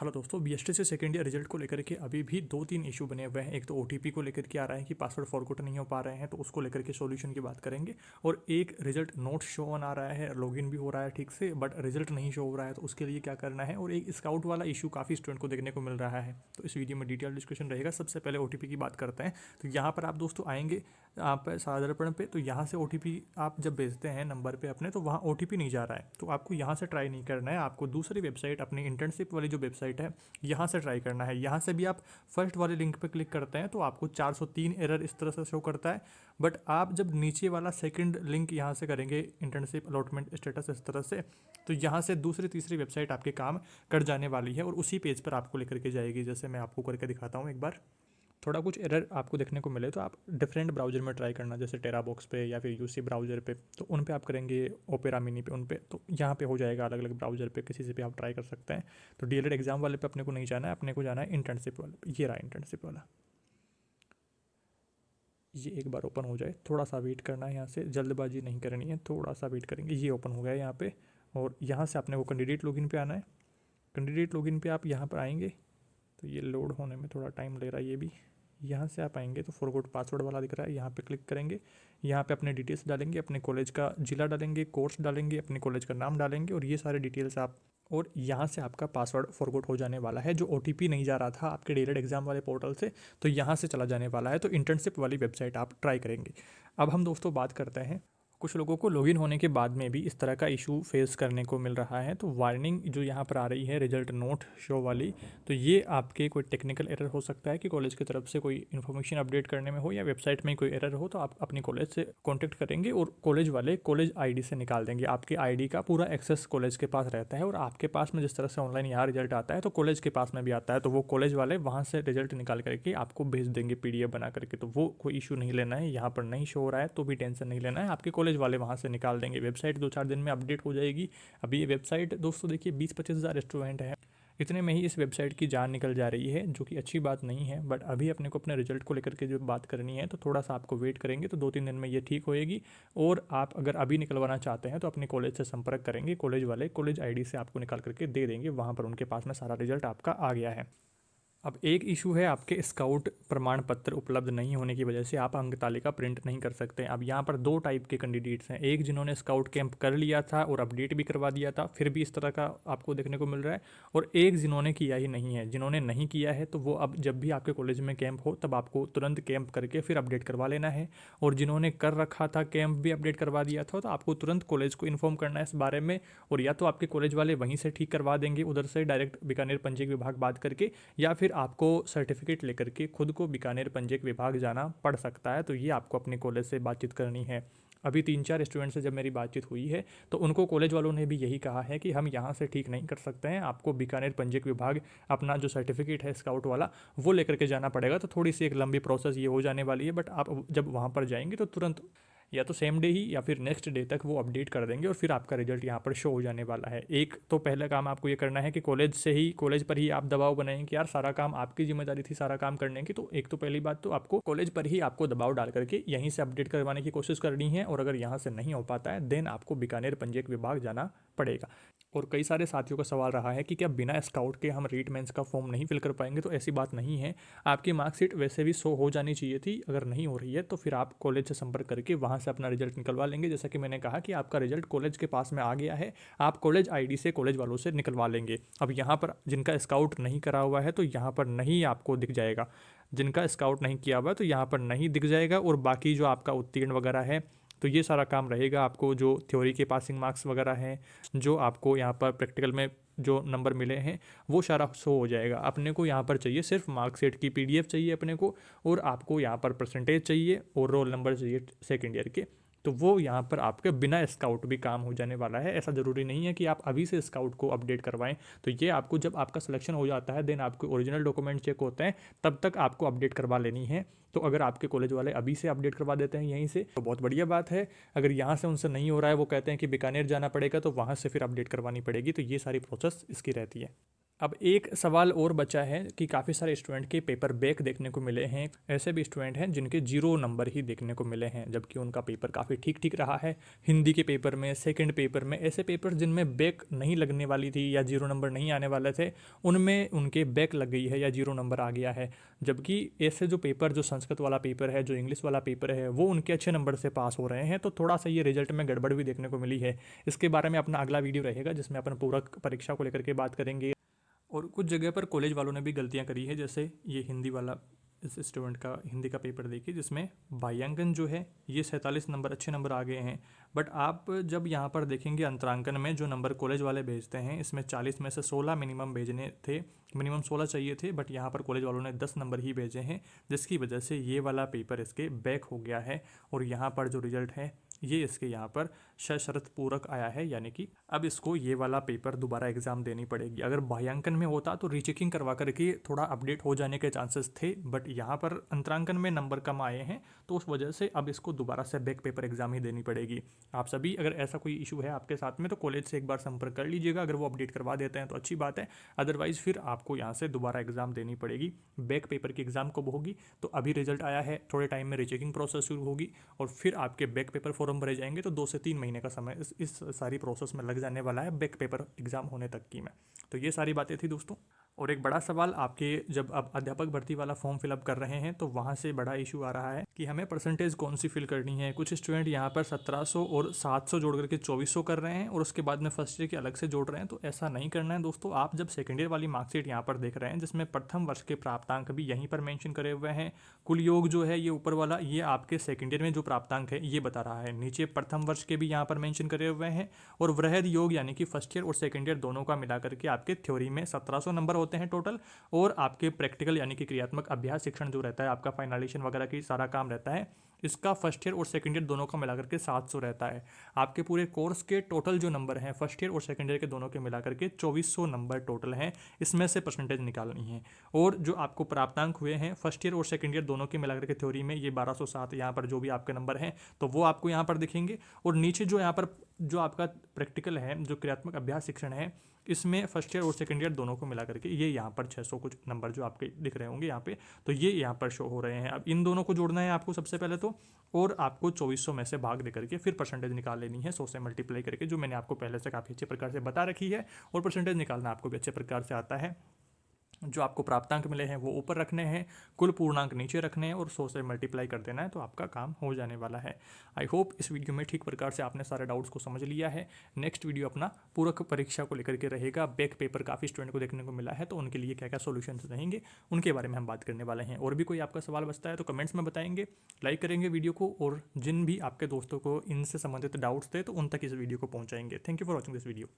Hello दोस्तों, BST से second year result को लेकर के अभी भी दो तीन इशू बने हुए हैं। एक तो ओटीपी को लेकर के आ रहा है कि पासवर्ड फॉरगॉट नहीं हो पा रहे हैं, तो उसको लेकर के सॉल्यूशन की बात करेंगे। और एक रिजल्ट नोट शो ऑन आ रहा है, लॉगिन भी हो रहा है ठीक से, बट रिजल्ट नहीं शो हो रहा है, तो उसके लिए क्या करना है। और एक स्काउट वाला इशू काफ़ी स्टूडेंट को देखने को मिल रहा है, तो इस वीडियो में डिटेल डिस्कशन रहेगा। सबसे पहले ओटीपी की बात करते हैं। तो यहाँ पर आप दोस्तों आएंगे आप साधारण पे, तो यहाँ से ओटीपी आप जब भेजते हैं नंबर पे अपने, तो वहाँ ओटीपी नहीं जा रहा है, तो आपको यहाँ से ट्राई नहीं करना है। आपको दूसरी वेबसाइट, अपनी इंटर्नशिप वाली जो वेबसाइट है, यहाँ से ट्राई करना है। यहाँ से भी आप फर्स्ट वाले लिंक पे क्लिक करते हैं तो आपको 403 एरर इस तरह से शो करता है। बट आप जब नीचे वाला सेकंड लिंक यहाँ से करेंगे, इंटर्नशिप अलॉटमेंट स्टेटस इस तरह से, तो यहाँ से दूसरी तीसरी वेबसाइट आपके काम कर जाने वाली है और उसी पेज पर आपको लेकर के जाएगी। जैसे मैं आपको करके दिखाता हूँ एक बार। थोड़ा कुछ एरर आपको देखने को मिले तो आप डिफरेंट ब्राउज़र में ट्राई करना, जैसे टेराबॉक्स पे या फिर यूसी ब्राउज़र पे, तो उन पे आप करेंगे, ओपेरा मिनी पे, उन पे, तो यहाँ पे हो जाएगा। अलग अलग ब्राउज़र पे किसी से भी आप ट्राई कर सकते हैं। तो डीएलएड एग्जाम वाले पे अपने को नहीं जाना है, अपने को जाना है इंटर्नशिप वाले पे। ये रहा इंटर्नशिप वाला, ये एक बार ओपन हो जाए, थोड़ा सा वेट करना है। यहाँ से जल्दबाजी नहीं करनी है, थोड़ा सा वेट करेंगे। ये ओपन हो गया है यहाँ पे, और यहाँ से आपने वो कैंडिडेट लॉगिन पे आना है। कैंडिडेट लॉगिन पे आप यहाँ पर आएंगे, तो ये लोड होने में थोड़ा टाइम ले रहा है। ये भी यहाँ से आप आएंगे तो फॉरगॉट पासवर्ड वाला दिख रहा है, यहाँ पे क्लिक करेंगे। यहाँ पे अपने डिटेल्स डालेंगे, अपने कॉलेज का जिला डालेंगे, कोर्स डालेंगे, अपने कॉलेज का नाम डालेंगे, और ये सारे डिटेल्स आप, और यहाँ से आपका पासवर्ड फॉरगॉट हो जाने वाला है। जो ओटीपी नहीं जा रहा था आपके डीएलएड एग्जाम वाले पोर्टल से, तो यहाँ से चला जाने वाला है। तो इंटर्नशिप वाली वेबसाइट आप ट्राई करेंगे। अब हम दोस्तों बात करते हैं, कुछ लोगों को लॉगिन होने के बाद में भी इस तरह का इशू फेस करने को मिल रहा है। तो वार्निंग जो यहाँ पर आ रही है, रिजल्ट नोट शो वाली, तो ये आपके कोई टेक्निकल एरर हो सकता है कि कॉलेज की तरफ से कोई इन्फॉर्मेशन अपडेट करने में हो, या वेबसाइट में कोई एरर हो, तो आप अपनी कॉलेज से कॉन्टैक्ट करेंगे और कॉलेज वाले कॉलेज आईडी से निकाल देंगे। आपके आईडी का पूरा एक्सेस कॉलेज के पास रहता है, और आपके पास में जिस तरह से ऑनलाइन यहाँ रिजल्ट आता है, तो कॉलेज के पास में भी आता है। तो वो कॉलेज वाले वहाँ से रिजल्ट निकाल करके आपको भेज देंगे पीडीएफ बना करके। तो वो कोई इशू नहीं लेना है। यहाँ पर नहीं शो हो रहा है तो भी टेंशन नहीं लेना है, आपके कॉलेज वाले वहाँ से निकाल देंगे। वेबसाइट 2-4 दिन में अपडेट हो जाएगी। अभी ये वेबसाइट दोस्तों देखिए 20-25 हज़ार स्टूडेंट है, इतने में ही इस वेबसाइट की जान निकल जा रही है, जो कि अच्छी बात नहीं है। बट अभी अपने को अपने रिजल्ट को लेकर के जो बात करनी है, तो थोड़ा सा आपको वेट करेंगे, तो 2-3 दिन में ये ठीक होएगी। और आप अगर अभी निकलवाना चाहते हैं तो अपने कॉलेज से संपर्क करेंगे, कॉलेज वाले कॉलेज आईडी से आपको निकाल करके दे देंगे। वहाँ पर उनके पास में सारा रिजल्ट आपका आ गया है। अब एक इशू है, आपके स्काउट प्रमाण पत्र उपलब्ध नहीं होने की वजह से आप अंक तालिका प्रिंट नहीं कर सकते। अब यहाँ पर दो टाइप के कैंडिडेट्स हैं। एक जिन्होंने स्काउट कैंप कर लिया था और अपडेट भी करवा दिया था, फिर भी इस तरह का आपको देखने को मिल रहा है। और एक जिन्होंने किया ही नहीं है। जिन्होंने नहीं किया है तो वो अब जब भी आपके कॉलेज में कैंप हो, तब आपको तुरंत कैंप करके फिर अपडेट करवा लेना है। और जिन्होंने कर रखा था, कैंप भी अपडेट करवा दिया था, तो आपको तुरंत कॉलेज को इन्फॉर्म करना है इस बारे में। और या तो आपके कॉलेज वाले वहीं से ठीक करवा देंगे, उधर से डायरेक्ट बीकानेर पंजीयक विभाग बात करके, या फिर आपको सर्टिफिकेट लेकर के खुद को बीकानेर पंजीयक विभाग जाना पड़ सकता है। तो ये आपको अपने कॉलेज से बातचीत करनी है। अभी 3-4 स्टूडेंट से जब मेरी बातचीत हुई है, तो उनको कॉलेज वालों ने भी यही कहा है कि हम यहाँ से ठीक नहीं कर सकते हैं, आपको बीकानेर पंजीयक विभाग अपना जो सर्टिफिकेट है स्काउट वाला, वो लेकर के जाना पड़ेगा। तो थोड़ी सी एक लंबी प्रोसेस ये हो जाने वाली है, बट आप जब वहाँ पर जाएंगे तो तुरंत या तो सेम डे ही या फिर नेक्स्ट डे तक वो अपडेट कर देंगे, और फिर आपका रिजल्ट यहाँ पर शो हो जाने वाला है। एक तो पहला काम आपको ये करना है कि कॉलेज से ही, कॉलेज पर ही आप दबाव बनाएंगे कि यार सारा काम आपकी जिम्मेदारी थी, सारा काम करने की। तो एक तो पहली बात, तो आपको कॉलेज पर ही आपको दबाव डाल करके यहीं से अपडेट करवाने की कोशिश करनी है। और अगर यहाँ से नहीं हो पाता है, देन आपको बीकानेर पंजीयक विभाग जाना पड़ेगा। और कई सारे साथियों का सवाल रहा है कि क्या बिना स्काउट के हम रीट मेंस का फॉर्म नहीं फिल कर पाएंगे। तो ऐसी बात नहीं है, आपकी मार्कशीट वैसे भी शो हो जानी चाहिए थी। अगर नहीं हो रही है तो फिर आप कॉलेज से संपर्क करके वहाँ से अपना रिजल्ट निकलवा लेंगे। जैसा कि मैंने कहा कि आपका रिजल्ट कॉलेज के पास में आ गया है, आप कॉलेज आईडी से कॉलेज वालों से निकलवा लेंगे। अब यहाँ पर जिनका स्काउट नहीं करा हुआ है, तो यहाँ पर नहीं आपको दिख जाएगा। जिनका स्काउट नहीं किया हुआ है, तो यहाँ पर नहीं दिख जाएगा। और बाकी जो आपका उत्तीर्ण वगैरह है, तो ये सारा काम रहेगा। आपको जो थ्योरी के पासिंग मार्क्स वगैरह हैं, जो आपको यहाँ पर प्रैक्टिकल में जो नंबर मिले हैं, वो सारा शो हो जाएगा। अपने को यहाँ पर चाहिए सिर्फ मार्कशीट की पीडीएफ चाहिए अपने को, और आपको यहाँ पर परसेंटेज चाहिए और रोल नंबर चाहिए सेकेंड ईयर के। तो वो यहाँ पर आपके बिना स्काउट भी काम हो जाने वाला है। ऐसा ज़रूरी नहीं है कि आप अभी से स्काउट को अपडेट करवाएं। तो ये आपको जब आपका सिलेक्शन हो जाता है, देन आपके ओरिजिनल डॉक्यूमेंट चेक होते हैं, तब तक आपको अपडेट करवा लेनी है। तो अगर आपके कॉलेज वाले अभी से अपडेट करवा देते हैं यहीं से, तो बहुत बढ़िया बात है। अगर यहाँ से उनसे नहीं हो रहा है, वो कहते हैं कि बीकानेर जाना पड़ेगा, तो वहाँ से फिर अपडेट करवानी पड़ेगी। तो ये सारी प्रोसेस इसकी रहती है। अब एक सवाल और बचा है कि काफ़ी सारे स्टूडेंट के पेपर बैक देखने को मिले हैं। ऐसे भी स्टूडेंट हैं जिनके 0 नंबर ही देखने को मिले हैं, जबकि उनका पेपर काफ़ी ठीक ठीक रहा है। हिंदी के पेपर में, सेकंड पेपर में, ऐसे पेपर जिनमें बैक नहीं लगने वाली थी या 0 नंबर नहीं आने वाले थे, उनमें उनके बैक लग गई है या 0 नंबर आ गया है। जबकि ऐसे जो पेपर, जो संस्कृत वाला पेपर है, जो इंग्लिश वाला पेपर है, वो उनके अच्छे नंबर से पास हो रहे हैं। तो थोड़ा सा ये रिजल्ट में गड़बड़ भी देखने को मिली है। इसके बारे में अपना अगला वीडियो रहेगा जिसमें अपन पूरक परीक्षा को लेकर के बात करेंगे। और कुछ जगह पर कॉलेज वालों ने भी गलतियां करी है, जैसे ये हिंदी वाला, इस स्टूडेंट का हिंदी का पेपर देखिए जिसमें बाह्यांकन जो है ये 47 नंबर अच्छे नंबर आ गए हैं। बट आप जब यहाँ पर देखेंगे अंतरांकन में जो नंबर कॉलेज वाले भेजते हैं, इसमें 40 में से 16 मिनिमम भेजने थे, मिनिमम 16 चाहिए थे, बट यहाँ पर कॉलेज वालों ने 10 नंबर ही भेजे हैं, जिसकी वजह से ये वाला पेपर इसके बैक हो गया है। और यहाँ पर जो रिजल्ट है ये इसके यहाँ पर सशर्त पूरक आया है, यानी कि अब इसको ये वाला पेपर दोबारा एग्जाम देनी पड़ेगी। अगर बाह्यांकन में होता तो रीचेकिंग करवा करके थोड़ा अपडेट हो जाने के चांसेस थे, बट यहाँ पर अंतरांकन में नंबर कम आए हैं, तो उस वजह से अब इसको दोबारा से बैक पेपर एग्जाम ही देनी पड़ेगी। आप सभी अगर ऐसा कोई इशू है आपके साथ में तो कॉलेज से एक बार संपर्क कर लीजिएगा। अगर वो अपडेट करवा देते हैं तो अच्छी बात है, अदरवाइज फिर आपको यहाँ से दोबारा एग्जाम देनी पड़ेगी। बैक पेपर की एग्जाम कब होगी? तो अभी रिजल्ट आया है, थोड़े टाइम में रीचेकिंग प्रोसेस शुरू होगी और फिर आपके बैक पेपर फॉर्म भरे जाएंगे। तो 2 से 3 महीने का समय इस सारी प्रोसेस में लग जाने वाला है बैक पेपर एग्जाम होने तक की में। तो ये सारी बातें थी दोस्तों। और एक बड़ा सवाल, आपके जब आप अध्यापक भर्ती वाला फॉर्म फिलअप कर रहे हैं तो वहाँ से बड़ा इशू आ रहा है कि हमें परसेंटेज कौन सी फिल करनी है। कुछ स्टूडेंट यहाँ पर 1700 और 700 जोड़ करके 2400 कर रहे हैं और उसके बाद में फर्स्ट ईयर के अलग से जोड़ रहे हैं। तो ऐसा नहीं करना है दोस्तों। आप जब सेकेंड ईयर वाली मार्कशीट यहाँ पर देख रहे हैं जिसमें प्रथम वर्ष के प्राप्तांक भी यहीं पर मेंशन करे हुए हैं, कुल योग जो है ये ऊपर वाला, ये आपके सेकेंड ईयर में जो प्राप्तांक है ये बता रहा है। नीचे प्रथम वर्ष के भी यहाँ पर मेंशन करे हुए हैं और वृहद योग यानी कि फर्स्ट ईयर और सेकेंड ईयर दोनों का मिला करके आपके थ्योरी में 1700 नंबर होते हैं टोटल, और आपके प्रैक्टिकल यानी कि क्रियात्मक अभ्यास शिक्षण जो रहता है, आपका फाइनलाइजेशन वगैरह की सारा काम रहता है, इसका फर्स्ट ईयर और सेकंड ईयर दोनों का मिलाकर के 700 रहता है। आपके पूरे कोर्स के टोटल जो नंबर हैं फर्स्ट ईयर और सेकंड ईयर के दोनों के मिलाकर के 2400 नंबर टोटल हैं। इसमें से परसेंटेज निकालनी है। और जो आपको प्राप्तांक हुए हैं फर्स्ट ईयर और सेकंड ईयर दोनों के मिलाकर के थ्योरी में, ये 1207 यहाँ पर जो भी आपके नंबर हैं तो वो आपको यहाँ पर दिखेंगे। और नीचे जो यहाँ पर जो आपका प्रैक्टिकल है, जो क्रियात्मक अभ्यास शिक्षण है, इसमें फर्स्ट ईयर और सेकंड ईयर दोनों को मिला करके ये यहाँ पर 600 कुछ नंबर जो आपके दिख रहे होंगे यहाँ पे, तो ये यहाँ पर शो हो रहे हैं। अब इन दोनों को जोड़ना है आपको सबसे पहले तो, और आपको 2400 में से भाग दे करके फिर परसेंटेज निकाल लेनी है 100 से मल्टीप्लाई करके, जो मैंने आपको पहले से काफ़ी अच्छे प्रकार से बता रखी है। और परसेंटेज निकालना आपको भी अच्छे प्रकार से आता है। जो आपको प्राप्तांक मिले हैं वो ऊपर रखने हैं, कुल पूर्णांक नीचे रखने हैं और 100 से मल्टीप्लाई कर देना है, तो आपका काम हो जाने वाला है। आई होप इस वीडियो में ठीक प्रकार से आपने सारे डाउट्स को समझ लिया है। नेक्स्ट वीडियो अपना पूरक परीक्षा को लेकर के रहेगा। बैक पेपर काफ़ी स्टूडेंट को देखने को मिला है, तो उनके लिए क्या क्या सोल्यूशन रहेंगे उनके बारे में हम बात करने वाले हैं। और भी कोई आपका सवाल बचता है तो कमेंट्स में बताएंगे, लाइक करेंगे वीडियो को, और जिन भी आपके दोस्तों को इनसे संबंधित डाउट्स थे तो उन तक इस वीडियो को पहुँचाएंगे। Thank you for watching this video.